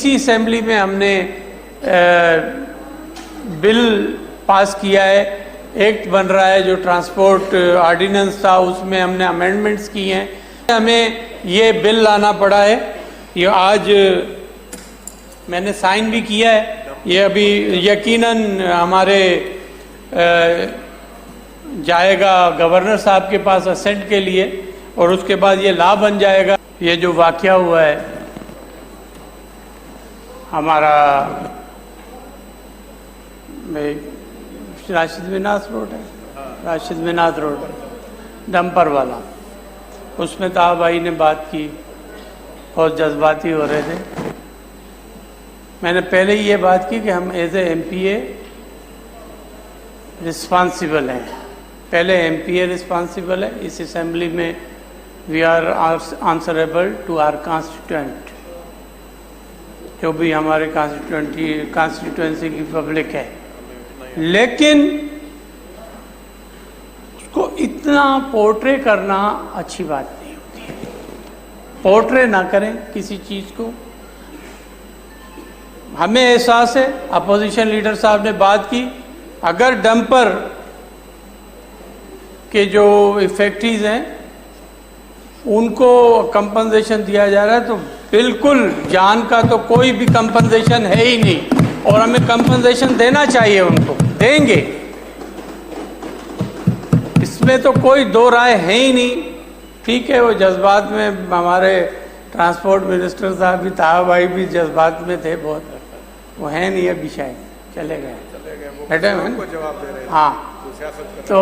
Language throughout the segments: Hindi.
इसी असेंबली में हमने बिल पास किया है, एक्ट बन रहा है जो ट्रांसपोर्ट ऑर्डिनेंस था, उसमें हमने अमेंडमेंट्स किए हैं। हमें ये बिल लाना पड़ा है, ये आज मैंने साइन भी किया है। ये अभी यकीनन हमारे जाएगा गवर्नर साहब के पास असेंट के लिए और उसके बाद ये लॉ बन जाएगा। ये जो वाकया हुआ है हमारा राशिद मिनास रोड है, राशिद मिनास रोड डंपर वाला, उसमें ताहा भाई ने बात की, बहुत जज्बाती हो रहे थे। मैंने पहले ही ये बात की कि हम एज ए MPA रिस्पॉन्सिबल हैं, पहले MPA रिस्पॉन्सिबल है। इस असेंबली में we are answerable to our constituent, जो भी हमारे कॉन्स्टिट्यूएंसी की पब्लिक है, लेकिन उसको इतना पोर्ट्रे करना अच्छी बात नहीं होती है। पोर्ट्रे ना करें किसी चीज़ को। हमें एहसास है, अपोजिशन लीडर साहब ने बात की, अगर डंपर के जो इफेक्टिव हैं उनको कंपनसेशन दिया जा रहा है, तो बिल्कुल जान का तो कोई भी कंपनसेशन है ही नहीं, और हमें कंपनसेशन देना चाहिए, उनको देंगे, इसमें तो कोई दो राय है ही नहीं। ठीक है, वो जज्बात में हमारे ट्रांसपोर्ट मिनिस्टर साहब भी, ताहा भाई भी जज्बात में थे बहुत, वो हैं नहीं अभी, शायद चले गए बेटे हैं, जवाब दे रहे हैं। हाँ, तो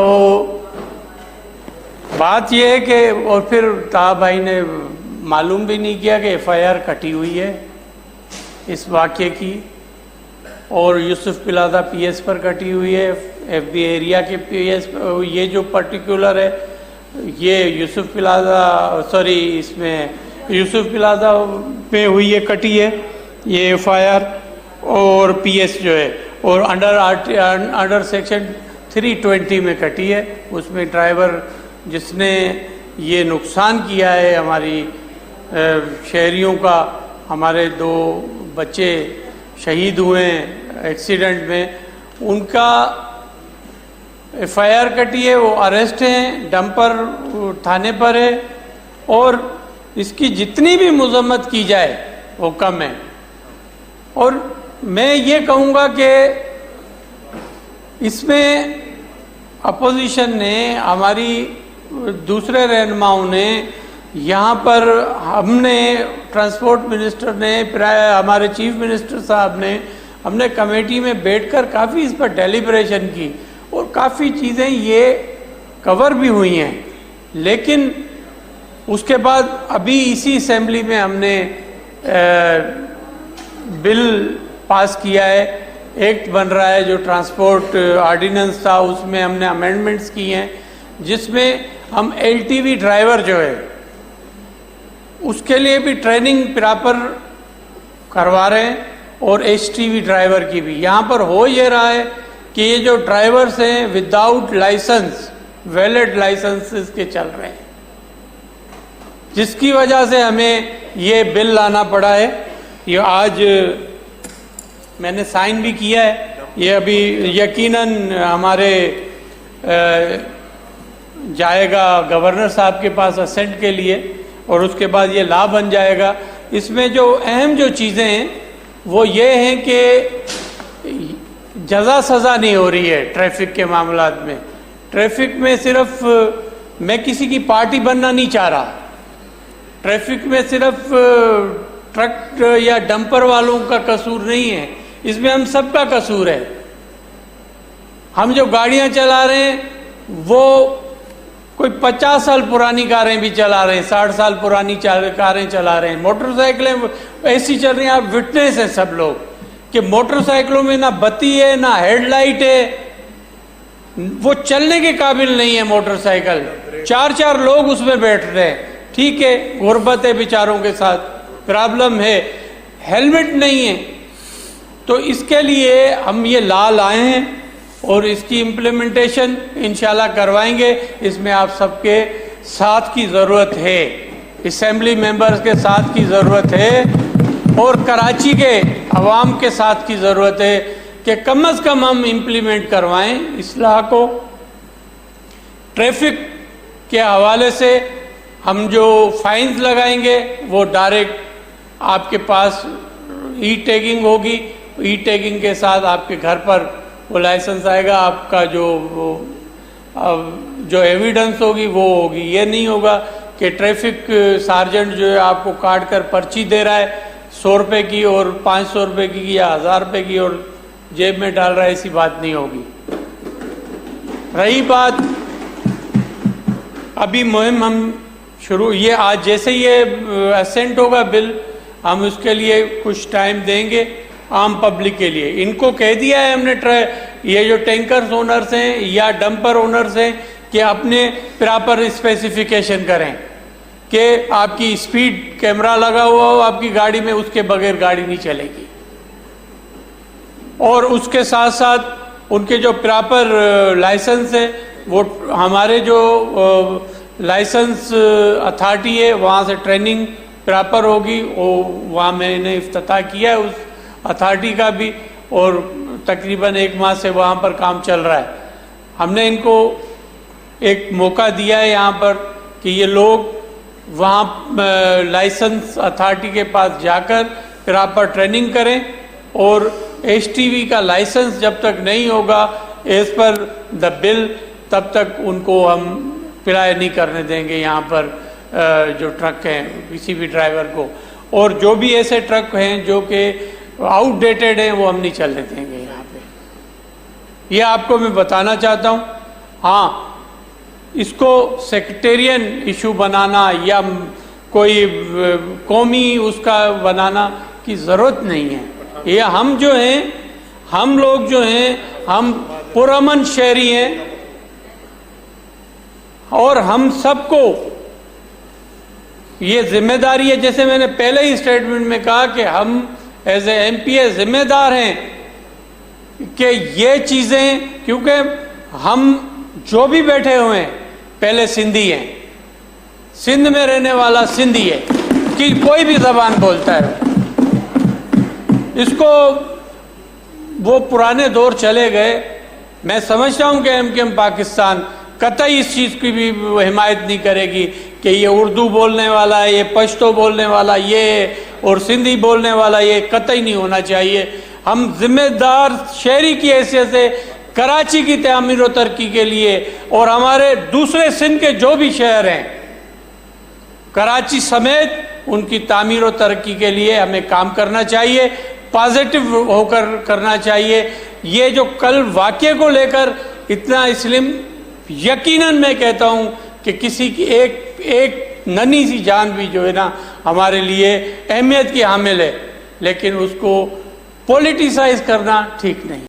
बात यह है कि और फिर ताहा भाई ने मालूम भी नहीं किया कि FIR कटी हुई है इस वाक़े की, और यूसुफ पिलादा PS पर कटी हुई है, FB एरिया के PS। ये जो पर्टिकुलर है, ये यूसुफ पिलादा में हुई है, कटी है ये FIR, और PS जो है, और अंडर सेक्शन 320 में कटी है। उसमें ड्राइवर जिसने ये नुकसान किया है हमारी शहरियों का, हमारे 2 बच्चे शहीद हुए हैं एक्सीडेंट में, उनका FIR कटी है, वो अरेस्ट हैं, डंपर थाने पर है, और इसकी जितनी भी मजम्मत की जाए वो कम है। और मैं ये कहूँगा कि इसमें अपोजिशन ने, हमारी दूसरे रहनुमाओं ने, यहाँ पर हमने, ट्रांसपोर्ट मिनिस्टर ने, हमारे चीफ मिनिस्टर साहब ने, हमने कमेटी में बैठकर काफ़ी इस पर डेलिब्रेशन की, और काफ़ी चीज़ें ये कवर भी हुई हैं। लेकिन उसके बाद अभी इसी असेंबली में हमने बिल पास किया है, एक्ट बन रहा है जो ट्रांसपोर्ट ऑर्डिनेंस था, उसमें हमने अमेंडमेंट्स किए हैं, जिसमें हम LTV ड्राइवर जो है उसके लिए भी ट्रेनिंग प्रॉपर करवा रहे हैं, और HTV ड्राइवर की भी। यहाँ पर हो ये रहा है कि ये जो ड्राइवर्स हैं विदाउट लाइसेंस, वैलिड लाइसेंसेस के चल रहे हैं, जिसकी वजह से हमें ये बिल लाना पड़ा है। ये आज मैंने साइन भी किया है, ये अभी यकीनन हमारे जाएगा गवर्नर साहब के पास असेंट के लिए, और उसके बाद ये लॉ बन जाएगा। इसमें जो अहम जो चीज़ें हैं वो ये हैं कि जज़ा सज़ा नहीं हो रही है ट्रैफिक के मामलात में। ट्रैफिक में सिर्फ, मैं किसी की पार्टी बनना नहीं चाह रहा, ट्रैफिक में सिर्फ ट्रक या डंपर वालों का कसूर नहीं है, इसमें हम सबका कसूर है। हम जो गाड़ियां चला रहे हैं वो कोई 50 साल पुरानी कारें भी चला रहे हैं, 60 साल पुरानी कारें चला रहे हैं, मोटरसाइकिलें ऐसी चल रही हैं। आप विटनेस हैं सब लोग कि मोटरसाइकिलों में ना बत्ती है, ना हेडलाइट है, वो चलने के काबिल नहीं है मोटरसाइकिल, 4-4 लोग उसमें बैठ रहे हैं। ठीक है, गुर्बत है बेचारों के साथ, प्रॉब्लम है, हेलमेट नहीं है, तो इसके लिए हम ये लॉ लाए हैं और इसकी इम्प्लीमेंटेशन इंशाल्लाह करवाएंगे। इसमें आप सबके साथ की ज़रूरत है, असेंबली मेंबर्स के साथ की ज़रूरत है, और कराची के अवाम के साथ की ज़रूरत है कि कम से कम हम इम्प्लीमेंट करवाएं इस्लाह को। ट्रैफिक के हवाले से हम जो फाइन्स लगाएंगे वो डायरेक्ट आपके पास ई टैगिंग होगी, ई टैगिंग के साथ आपके घर पर वो लाइसेंस आएगा, आपका जो एविडेंस होगी वो होगी। ये नहीं होगा कि ट्रैफिक सार्जेंट जो है आपको काट कर पर्ची दे रहा है 100 रुपये की और 500 रुपये की या 1000 रुपये की और जेब में डाल रहा है, ऐसी बात नहीं होगी। रही बात अभी मुहिम हम शुरू, ये आज जैसे ये असेंट होगा बिल, हम उसके लिए कुछ टाइम देंगे आम पब्लिक के लिए। इनको कह दिया है हमने, ये जो टैंकर्स ओनर्स हैं या डंपर ओनर्स हैं, कि अपने प्रॉपर स्पेसिफिकेशन करें कि आपकी स्पीड कैमरा लगा हुआ हो आपकी गाड़ी में, उसके बगैर गाड़ी नहीं चलेगी। और उसके साथ साथ उनके जो प्रॉपर लाइसेंस है वो हमारे जो लाइसेंस अथॉरिटी है वहाँ से ट्रेनिंग प्रॉपर होगी। वहाँ मैंने इफ्तिताह किया है उस अथॉरिटी का भी, और तकरीबन 1 माह से वहाँ पर काम चल रहा है। हमने इनको एक मौका दिया है यहाँ पर कि ये लोग वहाँ लाइसेंस अथॉरिटी के पास जाकर प्रॉपर ट्रेनिंग करें, और एसटीवी का लाइसेंस जब तक नहीं होगा एज पर द बिल, तब तक उनको हम अप्लाई नहीं करने देंगे यहाँ पर जो ट्रक हैं किसी भी ड्राइवर को। और जो भी ऐसे ट्रक हैं जो कि आउटडेटेड हैं वो हम नहीं चलने देंगे यहाँ पे। ये आपको मैं बताना चाहता हूँ। हाँ, इसको सेक्रेटेरियन इशू बनाना या कोई कौमी उसका बनाना की ज़रूरत नहीं है। ये हम जो हैं, हम लोग जो हैं, हम पुरअमन शहरी हैं, और हम सबको ये जिम्मेदारी है, जैसे मैंने पहले ही स्टेटमेंट में कहा कि हम एज ए एमपीए जिम्मेदार हैं कि ये चीज़ें, क्योंकि हम जो भी बैठे हुए हैं पहले सिंधी हैं, सिंध में रहने वाला सिंधी है कि कोई भी ज़बान बोलता है। इसको वो पुराने दौर चले गए। मैं समझता हूँ कि एमकेएम पाकिस्तान कतई इस चीज़ की भी हिमायत नहीं करेगी कि ये उर्दू बोलने वाला है, ये पश्तो बोलने वाला ये और सिंधी बोलने वाला ये, कतई नहीं होना चाहिए। हम जिम्मेदार शहरी की हैसियत से कराची की तामीर और तरक्की के लिए, और हमारे दूसरे सिंध के जो भी शहर हैं कराची समेत, उनकी तामीर और तरक्की के लिए हमें काम करना चाहिए, पॉजिटिव होकर करना चाहिए। ये जो कल वाक़े को लेकर इतना इस्लाम, यकीनन मैं कहता हूँ कि किसी की एक नन्ही सी जान भी जो है ना हमारे लिए अहमियत की हामिल है, लेकिन उसको पॉलिटिसाइज करना ठीक नहीं।